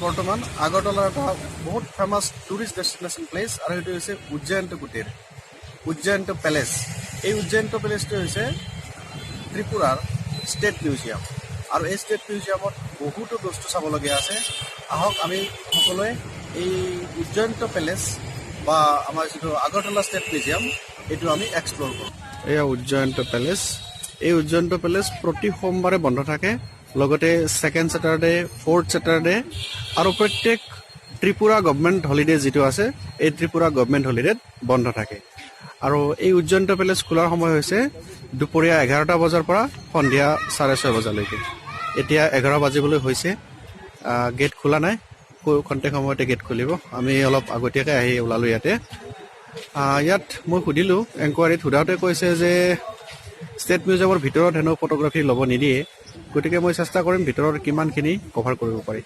বৰ্তমান আগৰতলাৰ এটা বহুত ফেমাছ টুৰিষ্ট ডেষ্টিনেশ্যন প্লেচ আৰু সেইটো হৈছে উজ্জয়ন্ত কুটিৰ উজ্জয়ন্ত পেলেচ। এই উজ্জয়ন্ত পেলেচটো হৈছে ত্ৰিপুৰাৰ ষ্টেট মিউজিয়াম আৰু এই ষ্টেট মিউজিয়ামত বহুতো বস্তু চাবলগীয়া আছে। আহক আমি সকলোৱে এই উজ্জয়ন্ত পেলেচ বা আমাৰ যিটো আগৰতলা ষ্টেট মিউজিয়াম এইটো আমি এক্সপ্ল'ৰ কৰোঁ। এয়া উজ্জয়ন্ত পেলেচ। এই উজ্জয়ন্ত পেলেচ প্ৰতি সোমবাৰে বন্ধ থাকে, লগতে ছেকেণ্ড ছেটাৰডে, ফ'ৰ্থ ছেটাৰডে আৰু প্ৰত্যেক ত্ৰিপুৰা গভমেণ্ট হলিডে যিটো আছে এই ত্ৰিপুৰা গভমেণ্ট হলিডেত বন্ধ থাকে। আৰু এই উজ্জয়ন্ত পেলেচ খোলাৰ সময় হৈছে দুপৰীয়া 11টা বজাৰ পৰা সন্ধিয়া 6:30 বজালৈকে। এতিয়া 11 বাজিবলৈ হৈছে, গেট খোলা নাই, খন্তেক সময়তে গেট খুলিব। আমি অলপ আগতীয়াকৈ আহি ওলালোঁ ইয়াতে। ইয়াত মই সুধিলোঁ, এনকুৱাৰীত সোধাওঁতে কৈছে যে ষ্টেট মিউজিয়ামৰ ভিতৰত হেনো ফটোগ্ৰাফী ল'ব নিদিয়ে, গতিকে মই চেষ্টা কৰিম ভিতৰত কিমানখিনি কভাৰ কৰিব পাৰি।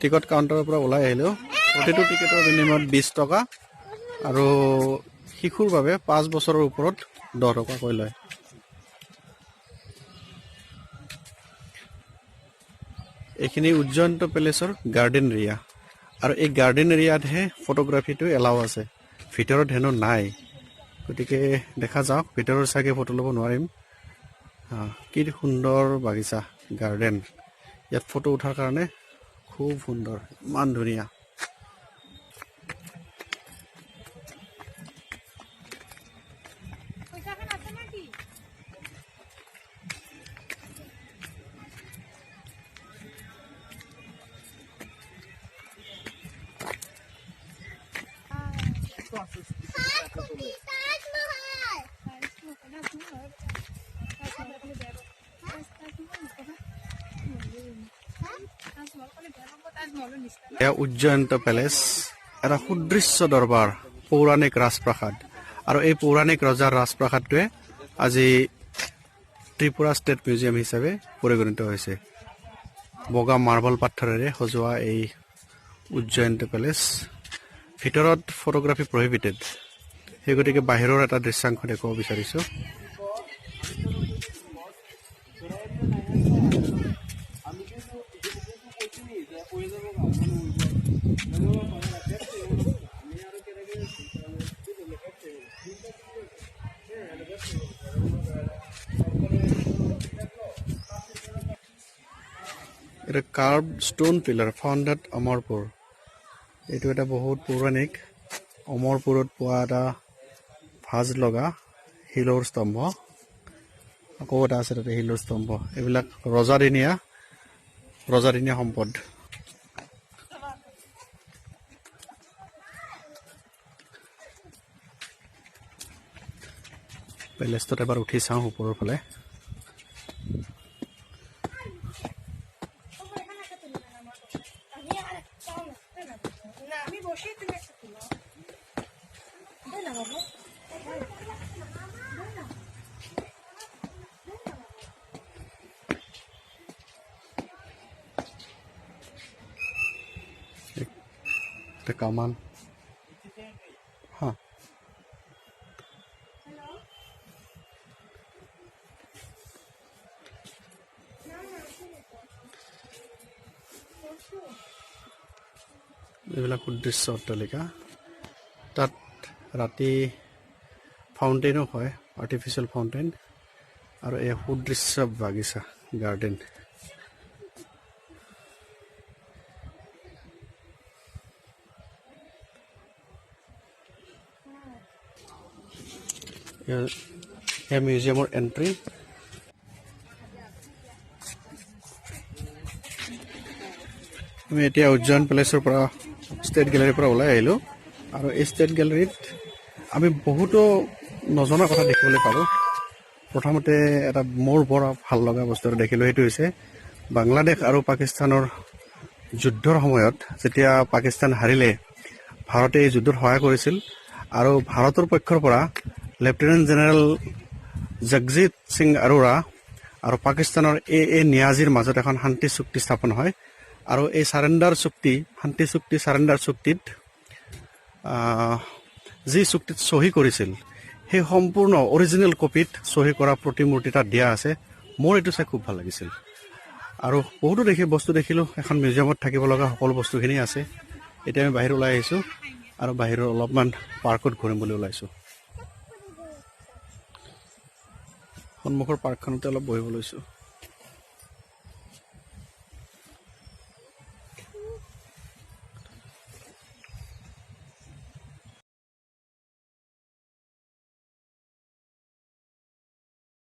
টিকট কাউণ্টাৰৰ পৰা ওলাই আহিলোঁ। প্ৰতিটো টিকেটৰ বিনিময়ত 20 টকা আৰু শিশুৰ বাবে 5 বছৰৰ ওপৰত 10 টকাকৈ লয়। এইখিনি উজ্জয়ন্ত পেলেচৰ গাৰ্ডেন এৰিয়া আৰু এই গাৰ্ডেন এৰিয়াতহে ফটোগ্ৰাফীটো এলাও আছে, ভিতৰত হেনো নাই। গতিকে দেখা যাওক, ভিতৰত চাগে ফটো ল'ব নোৱাৰিম। কি সুন্দৰ বাগিচা, গাৰ্ডেন। ইয়াত ফটো উঠাৰ কাৰণে খুব সুন্দৰ, ইমান ধুনীয়া। এয়া উজ্জয়ন্ত পেলেচ, এটা সুদৃশ্য দৰবাৰ, পৌৰাণিক ৰাজপ্ৰাসাদ। আৰু এই পৌৰাণিক ৰজাৰ ৰাজপ্ৰাসাদটোৱে আজি ত্ৰিপুৰা ষ্টেট মিউজিয়াম হিচাপে পৰিগণিত হৈছে। বগা মাৰ্বল পাথৰেৰে সজোৱা এই উজ্জয়ন্ত পেলেচ। ভিতৰত ফটোগ্ৰাফী প্ৰহিবিটেড, সেই গতিকে বাহিৰৰ এটা দৃশ্যাংশ দেখুৱাব বিচাৰিছোঁ। এটা curved stone pillar founded Amarpur. এইটো এটা বহুত পৌৰাণিক অমৰপুৰত পোৱা এটা ভাঁজ লগা শিলৰ স্তম্ভ। আকৌ এটা আছে তাতে শিলৰ স্তম্ভ। এইবিলাক ৰজাদিনীয়া সম্পদ। পেলেচটোত এবাৰ উঠি চাওঁ ওপৰৰ ফালে। কামান এইবিলাক সুদৃশ্য অট্টালিকা। তাত ৰাতি ফাউণ্টেইনো হয়, আৰ্টিফিচিয়েল ফাউণ্টেইন। আৰু এই সুদৃশ্য বাগিচা, গাৰ্ডেন। এয়া মিউজিয়ামৰ এণ্ট্ৰি। আমি এতিয়া উজ্জয়ন পেলেচৰ পৰা, ষ্টেট গেলেৰীৰ পৰা ওলাই আহিলোঁ। আৰু এই ষ্টেট গেলেৰীত আমি বহুতো নজনা কথা দেখিবলৈ পালোঁ। প্ৰথমতে এটা মোৰ বৰ ভাল লগা বস্তু এটা দেখিলোঁ, সেইটো হৈছে বাংলাদেশ আৰু পাকিস্তানৰ যুদ্ধৰ সময়ত যেতিয়া পাকিস্তান হাৰিলে, ভাৰতে এই যুদ্ধত সহায় কৰিছিল। আৰু ভাৰতৰ পক্ষৰ পৰা লেফটেনেণ্ট জেনেৰেল জগজিৎ সিং আৰোৰা আৰু পাকিস্তানৰ এ নিয়াজিৰ মাজত এখন শান্তি চুক্তি স্থাপন হয়। আৰু এই শান্তি চুক্তি চাৰেণ্ডাৰ চুক্তিত যি চুক্তিত চহী কৰিছিল, সেই সম্পূৰ্ণ অৰিজিনেল কপিত চহী কৰা প্ৰতিমূৰ্তি তাত দিয়া আছে। মোৰ এইটো চাই খুব ভাল লাগিছিল। আৰু বহুতো বস্তু দেখিলোঁ। এখন মিউজিয়ামত থাকিব লগা সকলো বস্তুখিনি আছে। এতিয়া আমি বাহিৰ ওলাই আহিছোঁ আৰু বাহিৰৰ অলপমান পাৰ্কত ঘূৰিম বুলি ওলাইছোঁ। সন্মুখৰ পাৰ্কখনতে অলপ বহিব লৈছোঁ।